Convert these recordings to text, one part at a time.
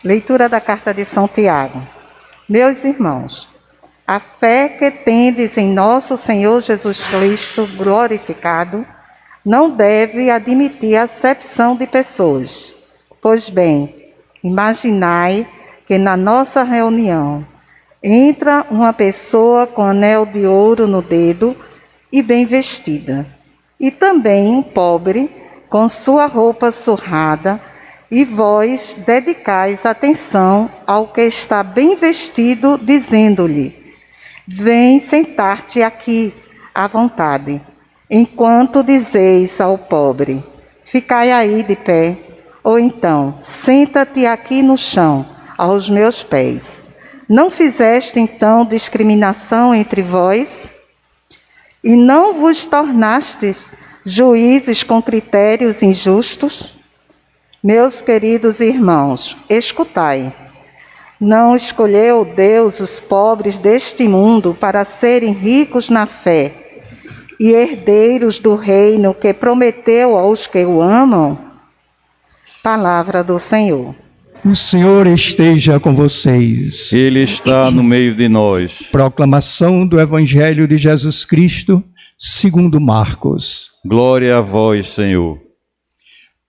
Leitura da carta de São Tiago. Meus irmãos, a fé que tendes em nosso Senhor Jesus Cristo glorificado não deve admitir acepção de pessoas. Pois bem, imaginai que na nossa reunião entra uma pessoa com anel de ouro no dedo e bem vestida, e também um pobre com sua roupa surrada, e vós dedicais atenção ao que está bem vestido, dizendo-lhe: vem sentar-te aqui à vontade, enquanto dizeis ao pobre: ficai aí de pé, ou então, senta-te aqui no chão, aos meus pés. Não fizeste então discriminação entre vós? E não vos tornastes juízes com critérios injustos? Meus queridos irmãos, escutai. Não escolheu Deus os pobres deste mundo para serem ricos na fé e herdeiros do reino que prometeu aos que o amam? Palavra do Senhor. O Senhor esteja com vocês. Ele está no meio de nós. Proclamação do Evangelho de Jesus Cristo, segundo Marcos. Glória a vós, Senhor.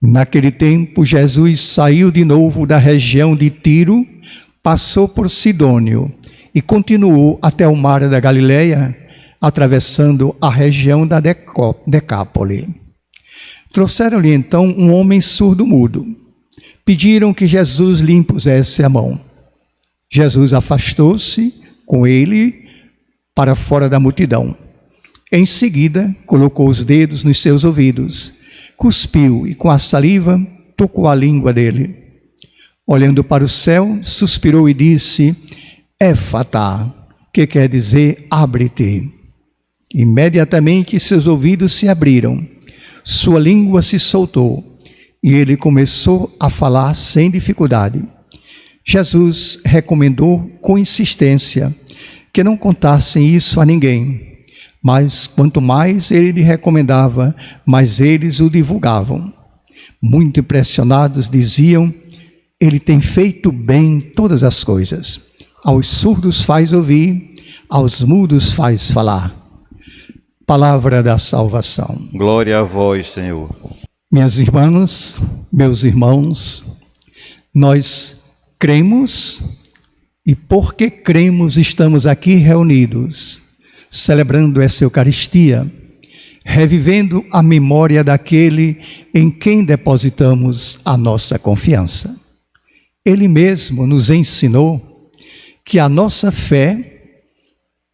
Naquele tempo, Jesus saiu de novo da região de Tiro, passou por Sidônio e continuou até o mar da Galileia, atravessando a região da Decápole. Trouxeram-lhe então um homem surdo-mudo. Pediram que Jesus lhe impusesse a mão. Jesus afastou-se com ele para fora da multidão. Em seguida, colocou os dedos nos seus ouvidos, cuspiu e com a saliva tocou a língua dele. Olhando para o céu, suspirou e disse: Éfatá, que quer dizer abre-te. Imediatamente seus ouvidos se abriram, sua língua se soltou e ele começou a falar sem dificuldade. Jesus recomendou com insistência que não contassem isso a ninguém. Mas quanto mais ele lhe recomendava, mais eles o divulgavam. Muito impressionados diziam: ele tem feito bem todas as coisas. Aos surdos faz ouvir, aos mudos faz falar. Palavra da salvação. Glória a vós, Senhor. Minhas irmãs, meus irmãos, nós cremos e porque cremos estamos aqui reunidos, celebrando essa Eucaristia, revivendo a memória daquele em quem depositamos a nossa confiança. Ele mesmo nos ensinou que a nossa fé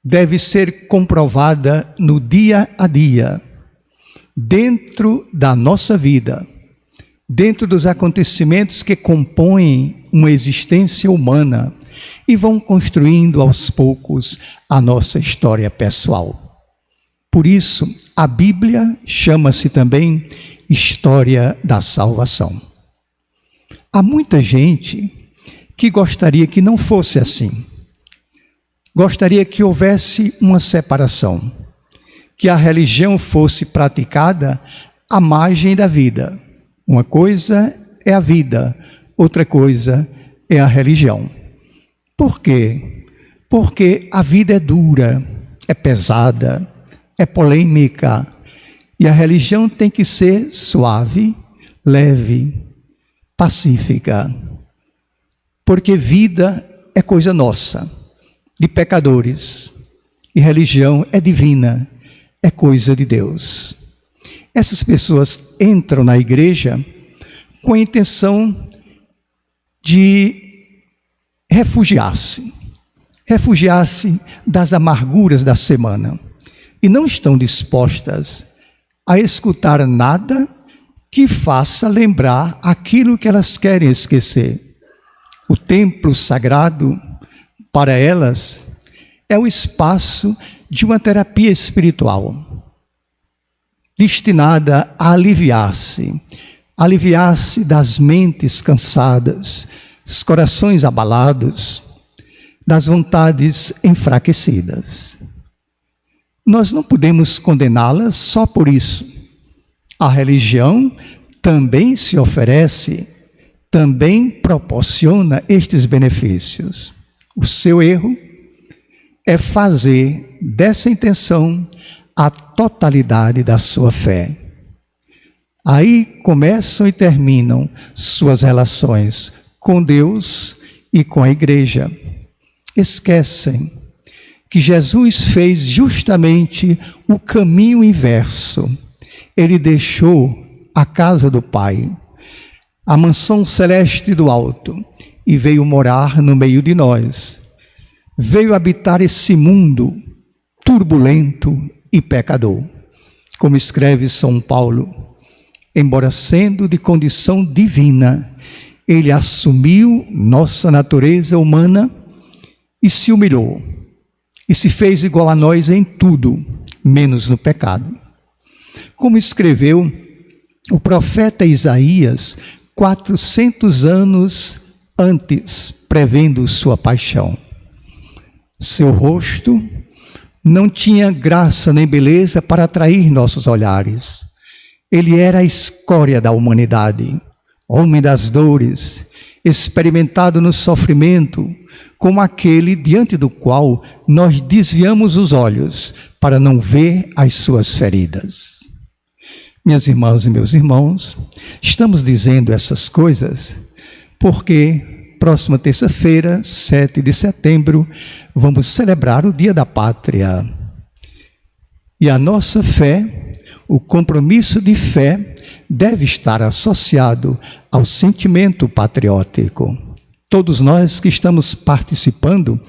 deve ser comprovada no dia a dia, dentro da nossa vida, dentro dos acontecimentos que compõem uma existência humana e vão construindo aos poucos a nossa história pessoal. Por isso, a Bíblia chama-se também História da Salvação. Há muita gente que gostaria que não fosse assim. Gostaria que houvesse uma separação, que a religião fosse praticada à margem da vida. Uma coisa é a vida, outra coisa é a religião. Por quê? Porque a vida é dura, é pesada, é polêmica, e a religião tem que ser suave, leve, pacífica. Porque vida é coisa nossa, de pecadores, e religião é divina, é coisa de Deus. Essas pessoas entram na igreja com a intenção de refugiar-se das amarguras da semana e não estão dispostas a escutar nada que faça lembrar aquilo que elas querem esquecer. O templo sagrado, para elas, é o espaço de uma terapia espiritual, destinada a aliviar-se das mentes cansadas, dos corações abalados, das vontades enfraquecidas. Nós não podemos condená-las só por isso. A religião também se oferece, também proporciona estes benefícios. O seu erro é fazer dessa intenção a totalidade da sua fé. Aí começam e terminam suas relações com Deus e com a igreja. Esquecem que Jesus fez justamente o caminho inverso. Ele deixou a casa do Pai, a mansão celeste do alto, e veio morar no meio de nós. Veio habitar esse mundo turbulento e pecador. Como escreve São Paulo, embora sendo de condição divina, ele assumiu nossa natureza humana e se humilhou, e se fez igual a nós em tudo, menos no pecado. Como escreveu o profeta Isaías, 400 anos antes, prevendo sua paixão. Seu rosto não tinha graça nem beleza para atrair nossos olhares. Ele era a escória da humanidade, homem das dores, experimentado no sofrimento, como aquele diante do qual nós desviamos os olhos para não ver as suas feridas. Minhas irmãs e meus irmãos, estamos dizendo essas coisas porque próxima terça-feira, 7 de setembro, vamos celebrar o Dia da Pátria. E a nossa fé, o compromisso de fé, deve estar associado ao sentimento patriótico. Todos nós que estamos participando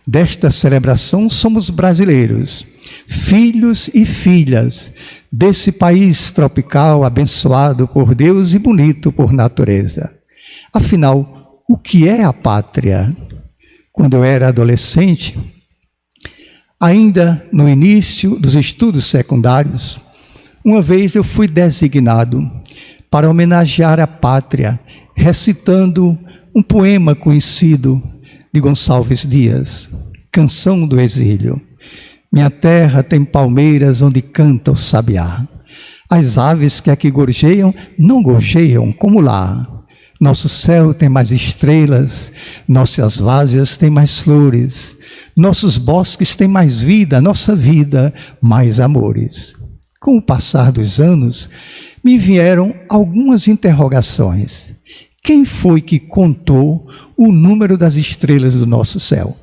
desta celebração somos brasileiros, filhos e filhas desse país tropical abençoado por Deus e bonito por natureza. Afinal, o que é a pátria? Quando eu era adolescente, ainda no início dos estudos secundários, uma vez eu fui designado para homenagear a pátria, recitando um poema conhecido de Gonçalves Dias, Canção do Exílio. Minha terra tem palmeiras onde canta o sabiá. As aves que aqui gorjeiam, não gorjeiam como lá. Nosso céu tem mais estrelas, nossas várzeas têm mais flores, nossos bosques têm mais vida, nossa vida mais amores. Com o passar dos anos, me vieram algumas interrogações. Quem foi que contou o número das estrelas do nosso céu?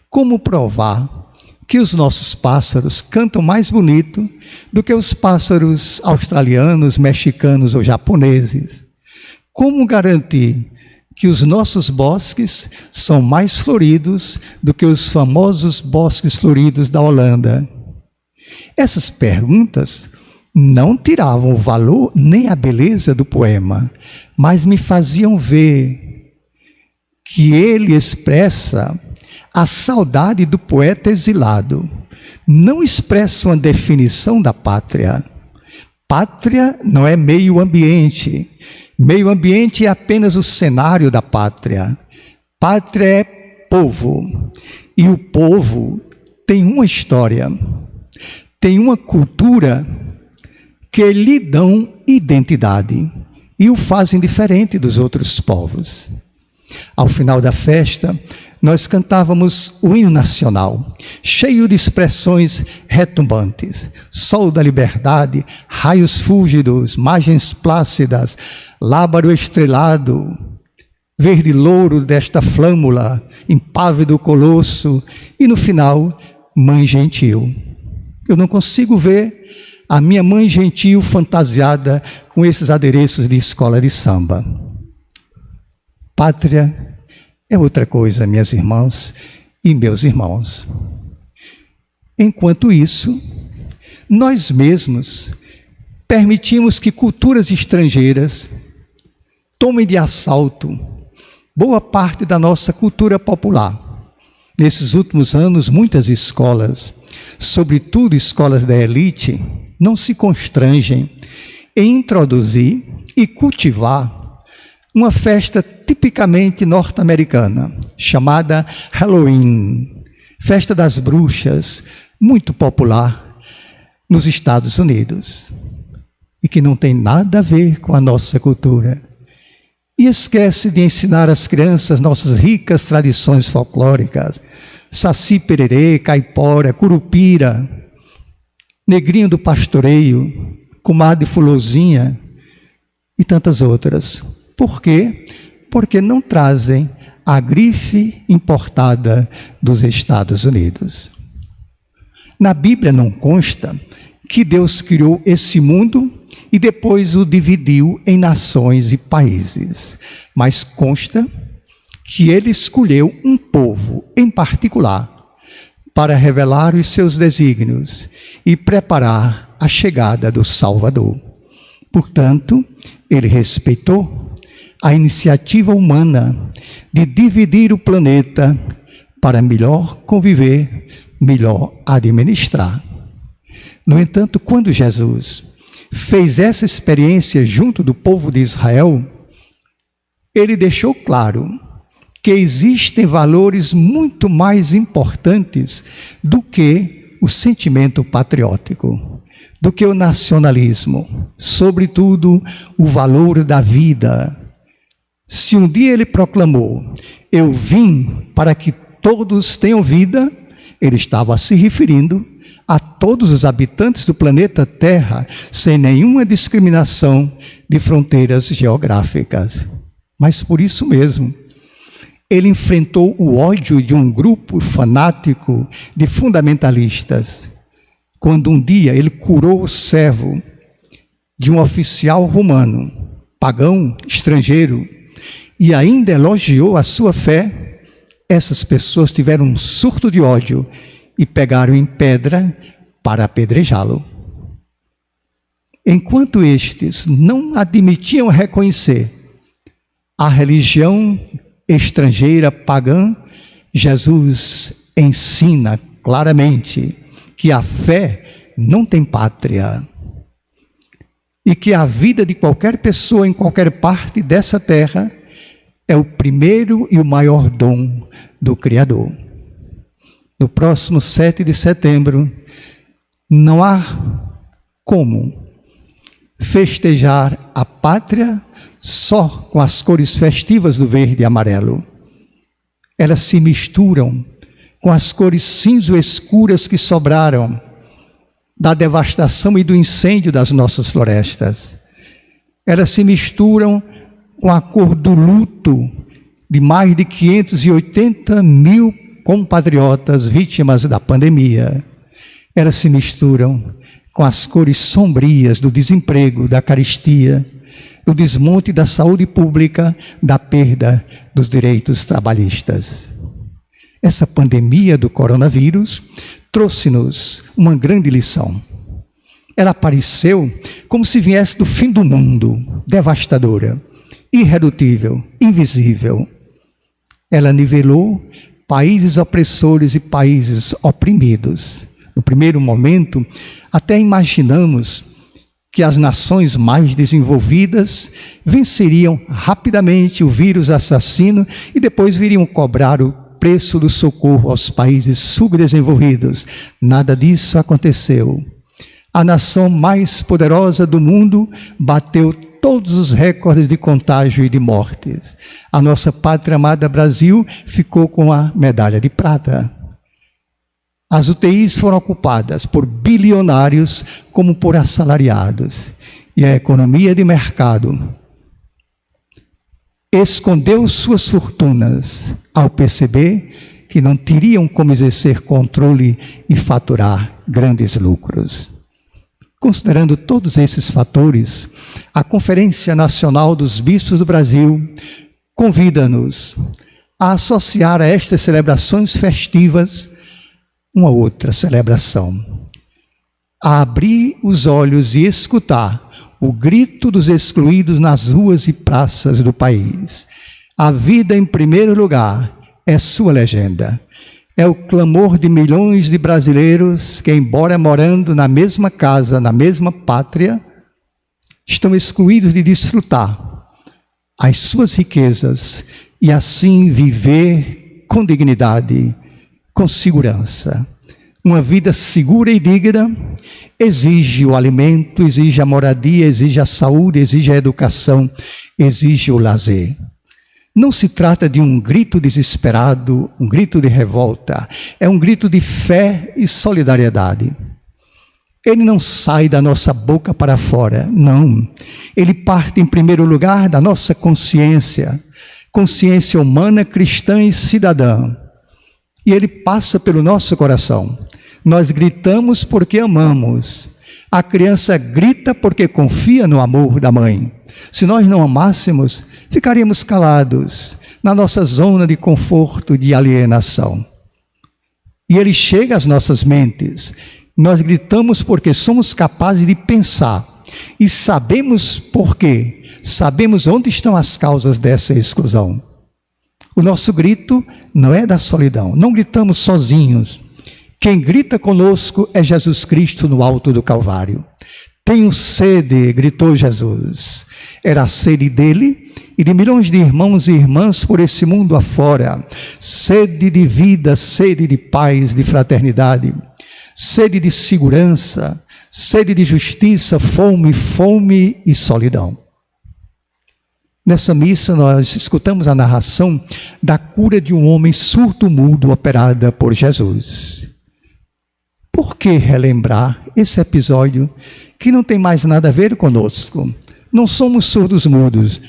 Como provar que os nossos pássaros cantam mais bonito do que os pássaros australianos, mexicanos ou japoneses? Como garantir que os nossos bosques são mais floridos do que os famosos bosques floridos da Holanda? Essas perguntas não tiravam o valor nem a beleza do poema, mas me faziam ver que ele expressa a saudade do poeta exilado. Não expressa uma definição da pátria. Pátria não é meio ambiente. Meio ambiente é apenas o cenário da pátria. Pátria é povo. E o povo tem uma história, tem uma cultura que lhe dão identidade e o fazem diferente dos outros povos. Ao final da festa, nós cantávamos o hino nacional, cheio de expressões retumbantes. Sol da liberdade, raios fúlgidos, margens plácidas, lábaro estrelado, verde louro desta flâmula, impávido colosso, e no final, mãe gentil. Eu não consigo ver a minha mãe gentil fantasiada com esses adereços de escola de samba. Pátria é outra coisa, minhas irmãs e meus irmãos. Enquanto isso, nós mesmos permitimos que culturas estrangeiras tomem de assalto boa parte da nossa cultura popular. Nesses últimos anos, muitas escolas, sobretudo escolas da elite, não se constrangem em introduzir e cultivar uma festa tipicamente norte-americana, chamada Halloween, festa das bruxas, muito popular nos Estados Unidos, e que não tem nada a ver com a nossa cultura. e esquece de ensinar às crianças nossas ricas tradições folclóricas, Saci Pererê, Caipora, Curupira, Negrinho do Pastoreio, Comadre Fulouzinha e tantas outras. Por quê? Porque não trazem a grife importada dos Estados Unidos. Na Bíblia não consta que Deus criou esse mundo e depois o dividiu em nações e países, mas consta que ele escolheu um povo em particular para revelar os seus desígnios e preparar a chegada do Salvador. Portanto, ele respeitou a iniciativa humana de dividir o planeta para melhor conviver, melhor administrar. No entanto, quando Jesus fez essa experiência junto do povo de Israel, ele deixou claro que existem valores muito mais importantes do que o sentimento patriótico, do que o nacionalismo, sobretudo o valor da vida. Se um dia ele proclamou, eu vim para que todos tenham vida, ele estava se referindo a todos os habitantes do planeta Terra, sem nenhuma discriminação de fronteiras geográficas. Mas por isso mesmo, ele enfrentou o ódio de um grupo fanático de fundamentalistas, quando um dia ele curou o servo de um oficial romano, pagão, estrangeiro, e ainda elogiou a sua fé. Essas pessoas tiveram um surto de ódio e pegaram em pedra para apedrejá-lo. Enquanto estes não admitiam reconhecer a religião estrangeira pagã, Jesus ensina claramente que a fé não tem pátria e que a vida de qualquer pessoa em qualquer parte dessa terra é o primeiro e o maior dom do Criador. No próximo 7 de setembro, não há como festejar a pátria só com as cores festivas do verde e amarelo. Elas se misturam com as cores cinza escuras que sobraram da devastação e do incêndio das nossas florestas. Elas se misturam com a cor do luto de mais de 580 mil compatriotas vítimas da pandemia. Elas se misturam com as cores sombrias do desemprego, da carestia, do desmonte da saúde pública, da perda dos direitos trabalhistas. Essa pandemia do coronavírus trouxe-nos uma grande lição. Ela apareceu como se viesse do fim do mundo, devastadora, irredutível, invisível. Ela nivelou países opressores e países oprimidos. No primeiro momento, até imaginamos que as nações mais desenvolvidas venceriam rapidamente o vírus assassino e depois viriam cobrar o preço do socorro aos países subdesenvolvidos. Nada disso aconteceu. A nação mais poderosa do mundo bateu todos os recordes de contágio e de mortes. A nossa pátria amada Brasil ficou com a medalha de prata. As UTIs foram ocupadas por bilionários como por assalariados. E a economia de mercado escondeu suas fortunas ao perceber que não teriam como exercer controle e faturar grandes lucros. Considerando todos esses fatores, a Conferência Nacional dos Bispos do Brasil convida-nos a associar a estas celebrações festivas uma outra celebração, a abrir os olhos e escutar o grito dos excluídos nas ruas e praças do país. A vida em primeiro lugar é sua legenda. É o clamor de milhões de brasileiros que, embora morando na mesma casa, na mesma pátria, estão excluídos de desfrutar as suas riquezas e assim viver com dignidade, com segurança. Uma vida segura e digna exige o alimento, exige a moradia, exige a saúde, exige a educação, exige o lazer. Não se trata de um grito desesperado, um grito de revolta. É um grito de fé e solidariedade. Ele não sai da nossa boca para fora, não. Ele parte, em primeiro lugar, da nossa consciência, consciência humana, cristã e cidadã. E ele passa pelo nosso coração. Nós gritamos porque amamos. A criança grita porque confia no amor da mãe. Se nós não amássemos, ficaríamos calados na nossa zona de conforto e de alienação. E ele chega às nossas mentes. Nós gritamos porque somos capazes de pensar. E sabemos por quê. Sabemos onde estão as causas dessa exclusão. O nosso grito não é da solidão. Não gritamos sozinhos. Quem grita conosco é Jesus Cristo no alto do Calvário. Tenho sede, gritou Jesus. Era a sede dele e de milhões de irmãos e irmãs por esse mundo afora. Sede de vida, sede de paz, de fraternidade. Sede de segurança, sede de justiça, fome e solidão. Nessa missa nós escutamos a narração da cura de um homem surdo-mudo operada por Jesus. Por que relembrar esse episódio que não tem mais nada a ver conosco? Não somos surdos-mudos.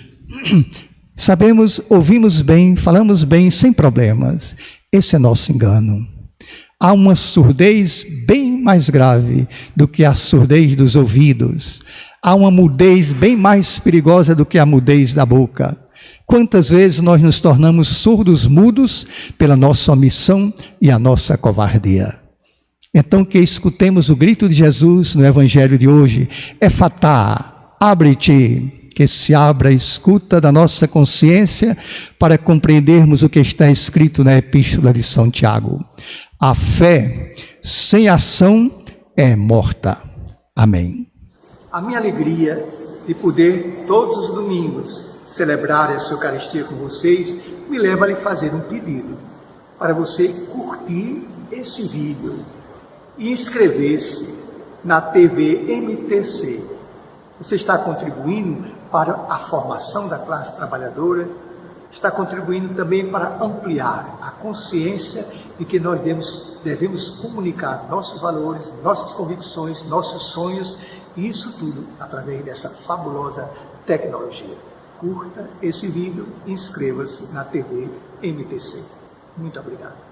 Sabemos, ouvimos bem, falamos bem, sem problemas. Esse é nosso engano. Há uma surdez bem mais grave do que a surdez dos ouvidos. Há uma mudez bem mais perigosa do que a mudez da boca. Quantas vezes nós nos tornamos surdos-mudos pela nossa omissão e a nossa covardia? Então que escutemos o grito de Jesus no Evangelho de hoje. Efatá, abre-te, que se abra a escuta da nossa consciência para compreendermos o que está escrito na Epístola de São Tiago. A fé sem ação é morta. Amém. A minha alegria de poder, todos os domingos, celebrar essa Eucaristia com vocês, me leva a lhe fazer um pedido, para você curtir esse vídeo e inscrever-se na TV MTC. Você está contribuindo para a formação da classe trabalhadora, está contribuindo também para ampliar a consciência de que nós devemos comunicar nossos valores, nossas convicções, nossos sonhos, e isso tudo através dessa fabulosa tecnologia. Curta esse vídeo e inscreva-se na TV MTC. Muito obrigado.